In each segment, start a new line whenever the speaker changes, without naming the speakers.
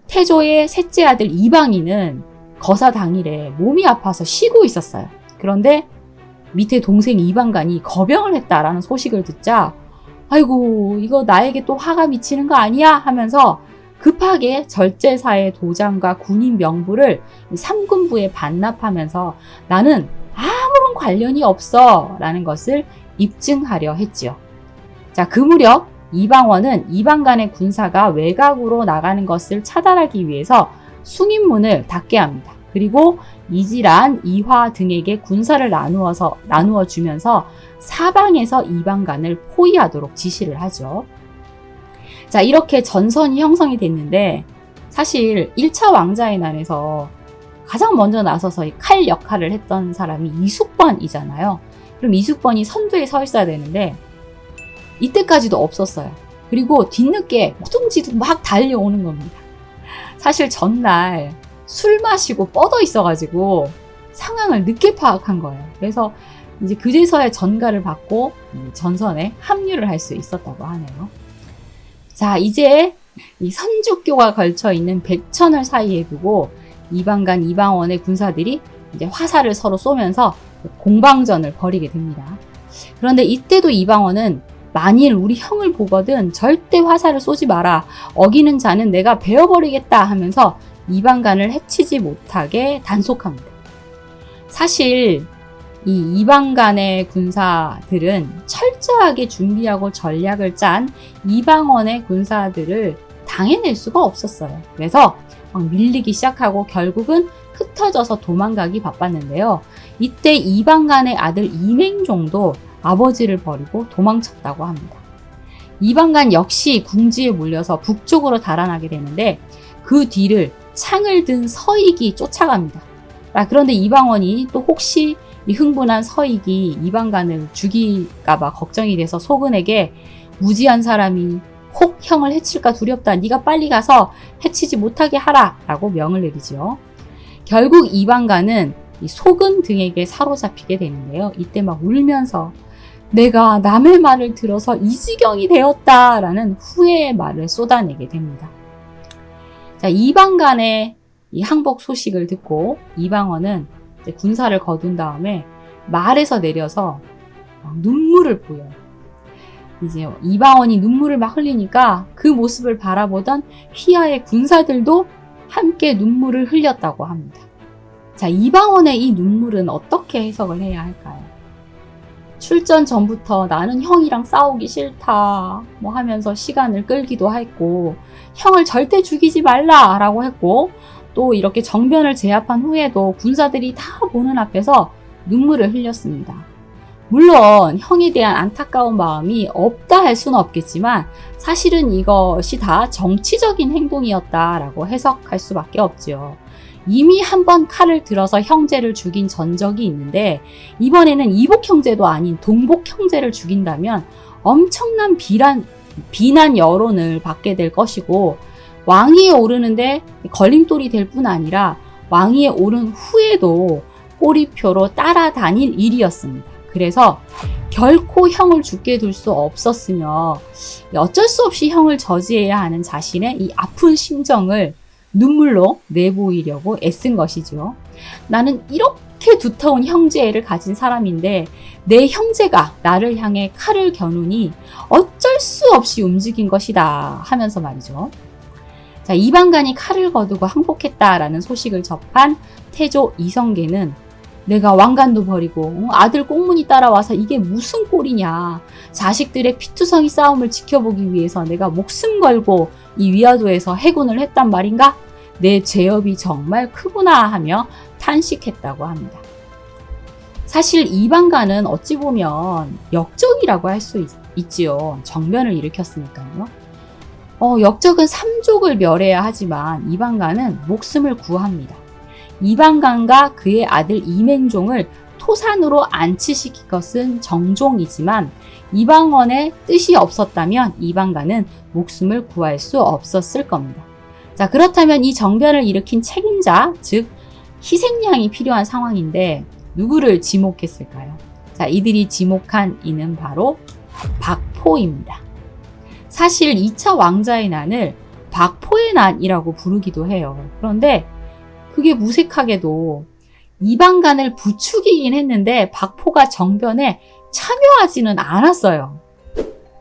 태조의 셋째 아들 이방인은 거사 당일에 몸이 아파서 쉬고 있었어요. 그런데 밑에 동생 이방간이 거병을 했다라는 소식을 듣자 아이고 이거 나에게 또 화가 미치는 거 아니야 하면서 급하게 절제사의 도장과 군인 명부를 3군부에 반납하면서 나는 아무런 관련이 없어 라는 것을 입증하려 했지요. 자, 그 무렵 이방원은 이방간의 군사가 외곽으로 나가는 것을 차단하기 위해서 숭인문을 닫게 합니다. 그리고 이지란, 이화 등에게 군사를 나누어 주면서 사방에서 이방간을 포위하도록 지시를 하죠. 자, 이렇게 전선이 형성이 됐는데 사실 1차 왕자의 난에서 가장 먼저 나서서 칼 역할을 했던 사람이 이숙번이잖아요. 그럼 이숙번이 선두에 서 있어야 되는데 이때까지도 없었어요. 그리고 뒤늦게 호둥지둥 막 달려오는 겁니다. 사실 전날 술 마시고 뻗어 있어가지고 상황을 늦게 파악한 거예요. 그래서 이제 그제서야 전가를 받고 전선에 합류를 할 수 있었다고 하네요. 자, 이제 이 선주교가 걸쳐 있는 백천을 사이에 두고 이방간, 이방원의 군사들이 이제 화살을 서로 쏘면서 공방전을 벌이게 됩니다. 그런데 이때도 이방원은 만일 우리 형을 보거든 절대 화살을 쏘지 마라. 어기는 자는 내가 베어버리겠다 하면서 이방간을 해치지 못하게 단속합니다. 사실 이 이방간의 군사들은 철저하게 준비하고 전략을 짠 이방원의 군사들을 당해낼 수가 없었어요. 그래서 막 밀리기 시작하고 결국은 흩어져서 도망가기 바빴는데요. 이때 이방간의 아들 이맹종도 아버지를 버리고 도망쳤다고 합니다. 이방간 역시 궁지에 몰려서 북쪽으로 달아나게 되는데 그 뒤를 창을 든 서익이 쫓아갑니다. 그런데 이방원이 또 혹시 이 흥분한 서익이 이방간을 죽일까봐 걱정이 돼서 소근에게 무지한 사람이 혹 형을 해칠까 두렵다. 네가 빨리 가서 해치지 못하게 하라 라고 명을 내리죠. 결국 이방간은 이 소근 등에게 사로잡히게 되는데요. 이때 막 울면서 내가 남의 말을 들어서 이 지경이 되었다 라는 후회의 말을 쏟아내게 됩니다. 자, 이방간의 이 항복 소식을 듣고 이방원은 이제 군사를 거둔 다음에 말에서 내려서 눈물을 보여요. 이제 이방원이 눈물을 막 흘리니까 그 모습을 바라보던 휘하의 군사들도 함께 눈물을 흘렸다고 합니다. 자, 이방원의 이 눈물은 어떻게 해석을 해야 할까요? 출전 전부터 나는 형이랑 싸우기 싫다 뭐 하면서 시간을 끌기도 했고 형을 절대 죽이지 말라 라고 했고 또 이렇게 정변을 제압한 후에도 군사들이 다 보는 앞에서 눈물을 흘렸습니다. 물론 형에 대한 안타까운 마음이 없다 할 수는 없겠지만 사실은 이것이 다 정치적인 행동이었다라고 해석할 수밖에 없지요. 이미 한 번 칼을 들어서 형제를 죽인 전적이 있는데 이번에는 이복 형제도 아닌 동복 형제를 죽인다면 엄청난 비난 여론을 받게 될 것이고 왕위에 오르는데 걸림돌이 될 뿐 아니라 왕위에 오른 후에도 꼬리표로 따라다닐 일이었습니다. 그래서 결코 형을 죽게 둘 수 없었으며 어쩔 수 없이 형을 저지해야 하는 자신의 이 아픈 심정을 눈물로 내보이려고 애쓴 것이죠. 나는 이렇게 두터운 형제애를 가진 사람인데 내 형제가 나를 향해 칼을 겨누니 어쩔 수 없이 움직인 것이다 하면서 말이죠. 자, 이방간이 칼을 거두고 항복했다라는 소식을 접한 태조 이성계는 내가 왕관도 버리고 아들 꽁문이 따라와서 이게 무슨 꼴이냐. 자식들의 피투성이 싸움을 지켜보기 위해서 내가 목숨 걸고 이 위화도에서 해군을 했단 말인가? 내 죄업이 정말 크구나 하며 탄식했다고 합니다. 사실 이방간은 어찌 보면 역적이라고 할 수 있지요. 정변을 일으켰으니까요. 역적은 삼족을 멸해야 하지만 이방간은 목숨을 구합니다. 이방간과 그의 아들 이맹종을 토산으로 안치시킨 것은 정종이지만 이방원의 뜻이 없었다면 이방간은 목숨을 구할 수 없었을 겁니다. 자, 그렇다면 이 정변을 일으킨 책임자, 즉 희생양이 필요한 상황인데 누구를 지목했을까요? 자, 이들이 지목한 이는 바로 박포입니다. 사실 2차 왕자의 난을 박포의 난이라고 부르기도 해요. 그런데 그게 무색하게도 이방간을 부추기긴 했는데 박포가 정변에 참여하지는 않았어요.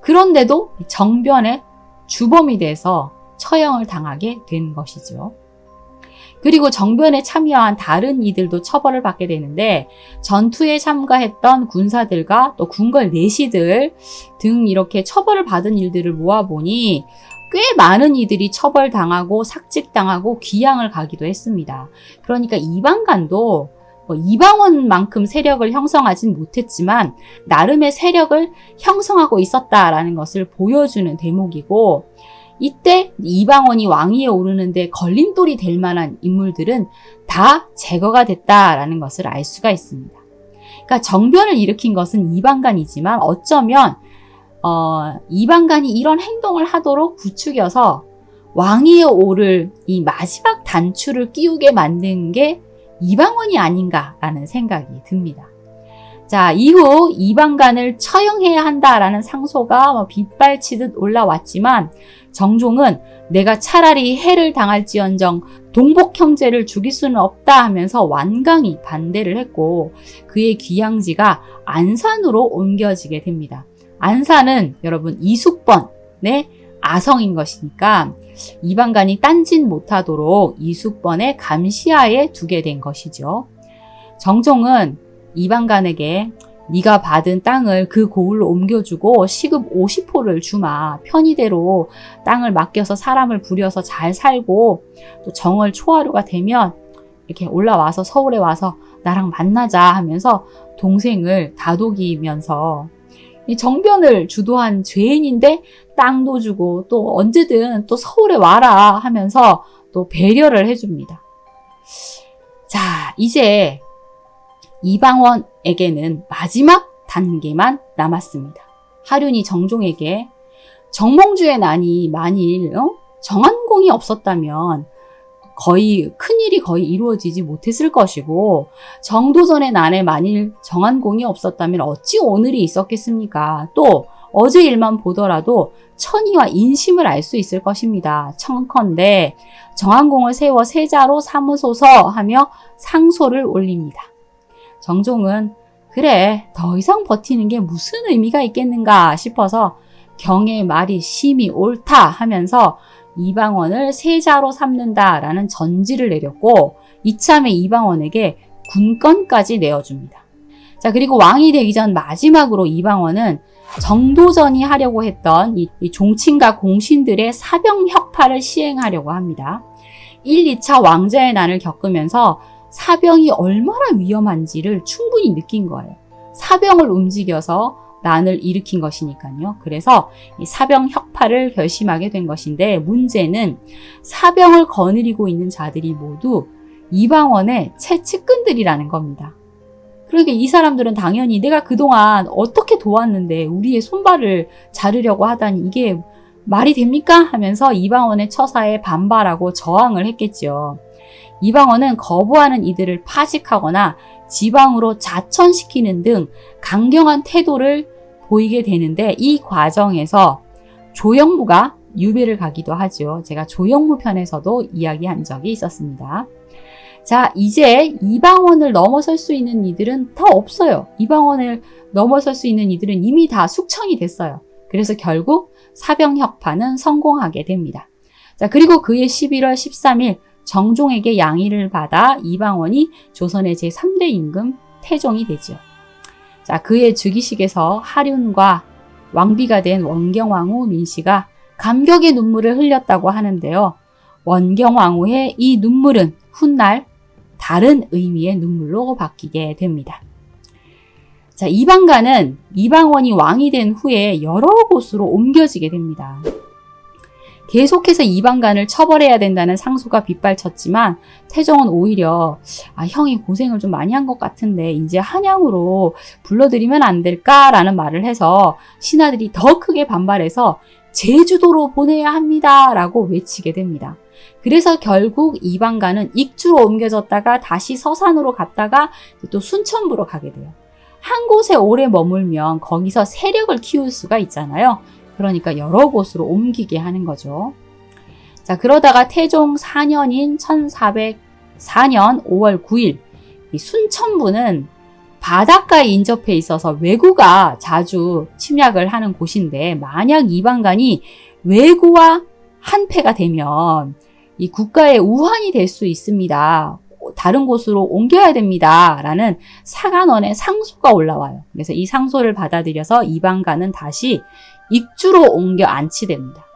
그런데도 정변의 주범이 돼서 처형을 당하게 된 것이죠. 그리고 정변에 참여한 다른 이들도 처벌을 받게 되는데 전투에 참가했던 군사들과 또 궁궐 내시들 등 이렇게 처벌을 받은 일들을 모아보니 꽤 많은 이들이 처벌당하고 삭직당하고 귀양을 가기도 했습니다. 그러니까 이방간도 이방원만큼 세력을 형성하진 못했지만 나름의 세력을 형성하고 있었다라는 것을 보여주는 대목이고, 이때 이방원이 왕위에 오르는데 걸림돌이 될 만한 인물들은 다 제거가 됐다라는 것을 알 수가 있습니다. 그러니까 정변을 일으킨 것은 이방간이지만 어쩌면 이방간이 이런 행동을 하도록 부추겨서 왕위에 오를 이 마지막 단추를 끼우게 만든 게 이방원이 아닌가라는 생각이 듭니다. 자, 이후 이방간을 처형해야 한다라는 상소가 빗발치듯 올라왔지만 정종은 내가 차라리 해를 당할지언정 동복 형제를 죽일 수는 없다 하면서 완강히 반대를 했고 그의 귀양지가 안산으로 옮겨지게 됩니다. 안산은 여러분 이숙번의 아성인 것이니까 이방간이 딴짓 못하도록 이숙번의 감시하에 두게 된 것이죠. 정종은 이방간에게 네가 받은 땅을 그 고을로 옮겨주고 시급 50호를 주마. 편의대로 땅을 맡겨서 사람을 부려서 잘 살고 또 정월 초하루가 되면 이렇게 올라와서 서울에 와서 나랑 만나자 하면서 동생을 다독이면서 이 정변을 주도한 죄인인데 땅도 주고 또 언제든 또 서울에 와라 하면서 또 배려를 해줍니다. 자, 이제 이방원에게는 마지막 단계만 남았습니다. 하륜이 정종에게 정몽주의 난이 만일 정한공이 없었다면 큰일이 거의 이루어지지 못했을 것이고 정도전의 난에 만일 정한공이 없었다면 어찌 오늘이 있었겠습니까? 또 어제 일만 보더라도 천의와 인심을 알 수 있을 것입니다. 청컨대 정한공을 세워 세자로 삼으소서 하며 상소를 올립니다. 정종은 그래 더 이상 버티는 게 무슨 의미가 있겠는가 싶어서 경의 말이 심히 옳다 하면서 이방원을 세자로 삼는다라는 전지를 내렸고 이참에 이방원에게 군권까지 내어줍니다. 자, 그리고 왕이 되기 전 마지막으로 이방원은 정도전이 하려고 했던 이 종친과 공신들의 사병 혁파를 시행하려고 합니다. 1, 2차 왕자의 난을 겪으면서 사병이 얼마나 위험한지를 충분히 느낀 거예요. 사병을 움직여서 난을 일으킨 것이니까요. 그래서 이 사병 혁파를 결심하게 된 것인데 문제는 사병을 거느리고 있는 자들이 모두 이방원의 채측근들이라는 겁니다. 그러니까 이 사람들은 당연히 내가 그동안 어떻게 도왔는데 우리의 손발을 자르려고 하다니 이게 말이 됩니까? 하면서 이방원의 처사에 반발하고 저항을 했겠죠. 이방원은 거부하는 이들을 파직하거나 지방으로 자천시키는 등 강경한 태도를 보이게 되는데 이 과정에서 조영무가 유배를 가기도 하죠. 제가 조영무 편에서도 이야기한 적이 있었습니다. 자, 이제 이방원을 넘어설 수 있는 이들은 더 없어요. 이방원을 넘어설 수 있는 이들은 이미 다 숙청이 됐어요. 그래서 결국 사병혁파는 성공하게 됩니다. 자, 그리고 그해 11월 13일 정종에게 양의를 받아 이방원이 조선의 제3대 임금 태종이 되죠. 자, 그의 즉위식에서 하륜과 왕비가 된 원경왕후 민씨가 감격의 눈물을 흘렸다고 하는데요. 원경왕후의 이 눈물은 훗날 다른 의미의 눈물로 바뀌게 됩니다. 자, 이방간은 이방원이 왕이 된 후에 여러 곳으로 옮겨지게 됩니다. 계속해서 이방간을 처벌해야 된다는 상소가 빗발쳤지만 태종은 오히려 형이 고생을 좀 많이 한 것 같은데 이제 한양으로 불러들이면 안 될까라는 말을 해서 신하들이 더 크게 반발해서 제주도로 보내야 합니다 라고 외치게 됩니다. 그래서 결국 이방간은 익주로 옮겨졌다가 다시 서산으로 갔다가 또 순천부로 가게 돼요. 한 곳에 오래 머물면 거기서 세력을 키울 수가 있잖아요. 그러니까 여러 곳으로 옮기게 하는 거죠. 자, 그러다가 태종 4년인 1404년 5월 9일 이 순천부는 바닷가에 인접해 있어서 왜구가 자주 침략을 하는 곳인데, 만약 이방간이 왜구와 한패가 되면 이 국가의 우환이 될 수 있습니다. 다른 곳으로 옮겨야 됩니다. 라는 사간원의 상소가 올라와요. 그래서 이 상소를 받아들여서 이방간은 다시 익주로 옮겨 안치됩니다.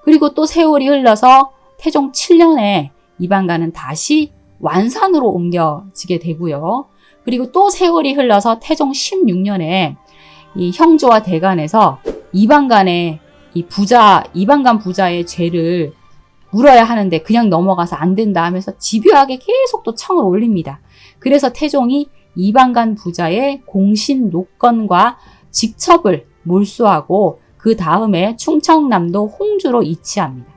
그리고 또 세월이 흘러서 태종 7년에 이방간은 다시 완산으로 옮겨지게 되고요. 그리고 또 세월이 흘러서 태종 16년에 이 형조와 대간에서 이방간의 이방간 부자의 죄를 물어야 하는데 그냥 넘어가서 안 된다 하면서 집요하게 계속 또 청을 올립니다. 그래서 태종이 이방간 부자의 공신 노건과 직첩을 몰수하고 그 다음에 충청남도 홍주로 이치합니다.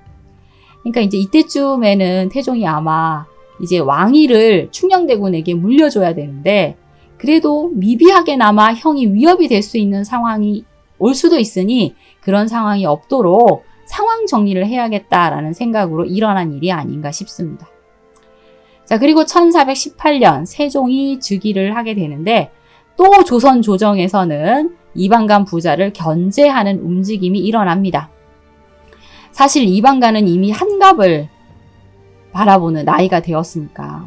그러니까 이제 이때쯤에는 태종이 아마 이제 왕위를 충녕대군에게 물려줘야 되는데, 그래도 미비하게나마 형이 위협이 될 수 있는 상황이 올 수도 있으니 그런 상황이 없도록 상황 정리를 해야겠다라는 생각으로 일어난 일이 아닌가 싶습니다. 자, 그리고 1418년 세종이 즉위를 하게 되는데, 또 조선 조정에서는 이방간 부자를 견제하는 움직임이 일어납니다. 사실 이방간은 이미 한갑을 바라보는 나이가 되었으니까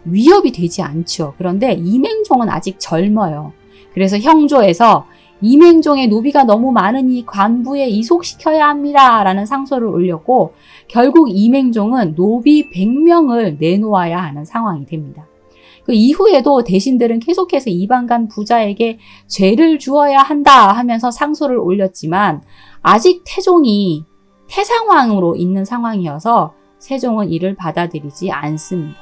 위협이 되지 않죠. 그런데 이맹종은 아직 젊어요. 그래서 형조에서 이맹종의 노비가 너무 많으니 관부에 이속시켜야 합니다. 라는 상소를 올렸고, 결국 이맹종은 노비 100명을 내놓아야 하는 상황이 됩니다. 그 이후에도 대신들은 계속해서 이방간 부자에게 죄를 주어야 한다 하면서 상소를 올렸지만, 아직 태종이 태상왕으로 있는 상황이어서 세종은 이를 받아들이지 않습니다.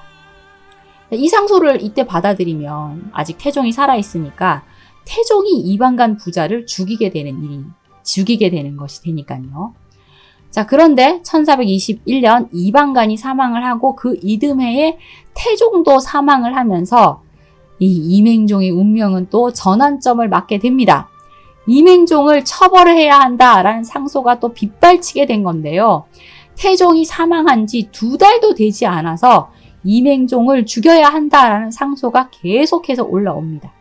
이 상소를 이때 받아들이면 아직 태종이 살아있으니까 태종이 이방간 부자를 죽이게 되는 것이 되니까요. 자, 그런데 1421년 이방간이 사망을 하고 그 이듬해에 태종도 사망을 하면서 이 이맹종의 운명은 또 전환점을 맞게 됩니다. 이맹종을 처벌을 해야 한다라는 상소가 또 빗발치게 된 건데요. 태종이 사망한 지 2달도 되지 않아서 이맹종을 죽여야 한다라는 상소가 계속해서 올라옵니다.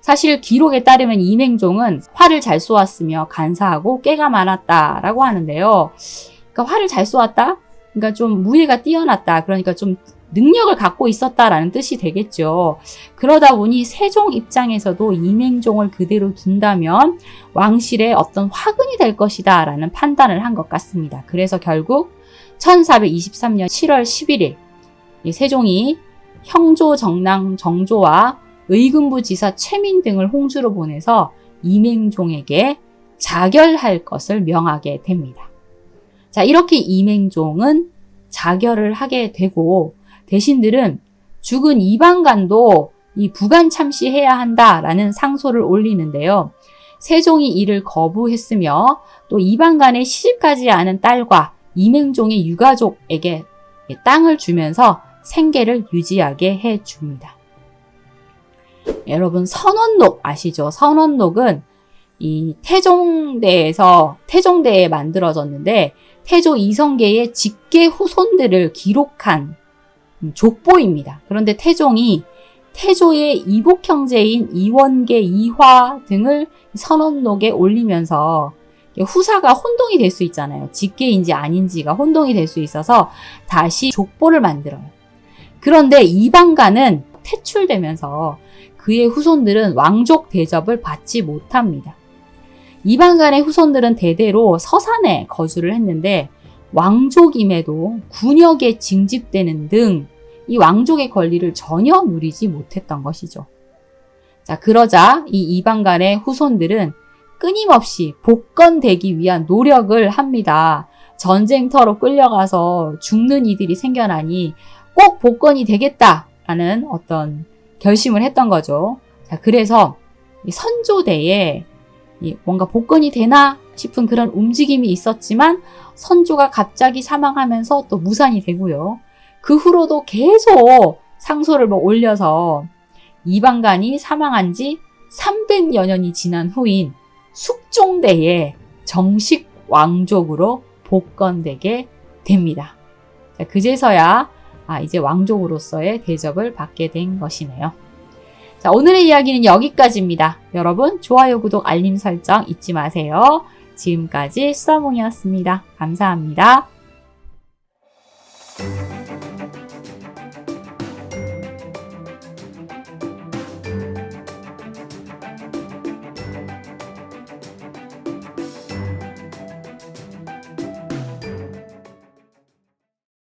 사실 기록에 따르면 이맹종은 활을 잘 쏘았으며 간사하고 꾀가 많았다라고 하는데요. 그러니까 활을 잘 쏘았다? 그러니까 좀 무예가 뛰어났다. 그러니까 좀 능력을 갖고 있었다라는 뜻이 되겠죠. 그러다 보니 세종 입장에서도 이맹종을 그대로 둔다면 왕실에 어떤 화근이 될 것이다 라는 판단을 한 것 같습니다. 그래서 결국 1423년 7월 11일 세종이 형조 정랑 정조와 의금부 지사 최민 등을 홍주로 보내서 이맹종에게 자결할 것을 명하게 됩니다. 자, 이렇게 이맹종은 자결을 하게 되고, 대신들은 죽은 이방간도 이 부관 참시해야 한다라는 상소를 올리는데요. 세종이 이를 거부했으며 또 이방간의 시집가지 않은 딸과 이맹종의 유가족에게 땅을 주면서 생계를 유지하게 해줍니다. 여러분, 선원록 아시죠? 선원록은 이 태종대에 만들어졌는데, 태조 이성계의 직계 후손들을 기록한 족보입니다. 그런데 태종이 태조의 이복 형제인 이원계, 이화 등을 선원록에 올리면서 후사가 혼동이 될 수 있잖아요. 직계인지 아닌지가 혼동이 될 수 있어서 다시 족보를 만들어요. 그런데 이방간은 퇴출되면서 그의 후손들은 왕족 대접을 받지 못합니다. 이방간의 후손들은 대대로 서산에 거주를 했는데 왕족임에도 군역에 징집되는 등 이 왕족의 권리를 전혀 누리지 못했던 것이죠. 자, 그러자 이 이방간의 후손들은 끊임없이 복권되기 위한 노력을 합니다. 전쟁터로 끌려가서 죽는 이들이 생겨나니 꼭 복권이 되겠다라는 어떤 결심을 했던 거죠. 자, 그래서 이 선조대에 뭔가 복권이 되나 싶은 그런 움직임이 있었지만 선조가 갑자기 사망하면서 또 무산이 되고요. 그 후로도 계속 상소를 올려서 이방간이 사망한 지 300여 년이 지난 후인 숙종대에 정식 왕족으로 복권되게 됩니다. 자, 그제서야 이제 왕족으로서의 대접을 받게 된 것이네요. 자, 오늘의 이야기는 여기까지입니다. 여러분 좋아요, 구독, 알림 설정 잊지 마세요. 지금까지 수다몽이었습니다. 감사합니다.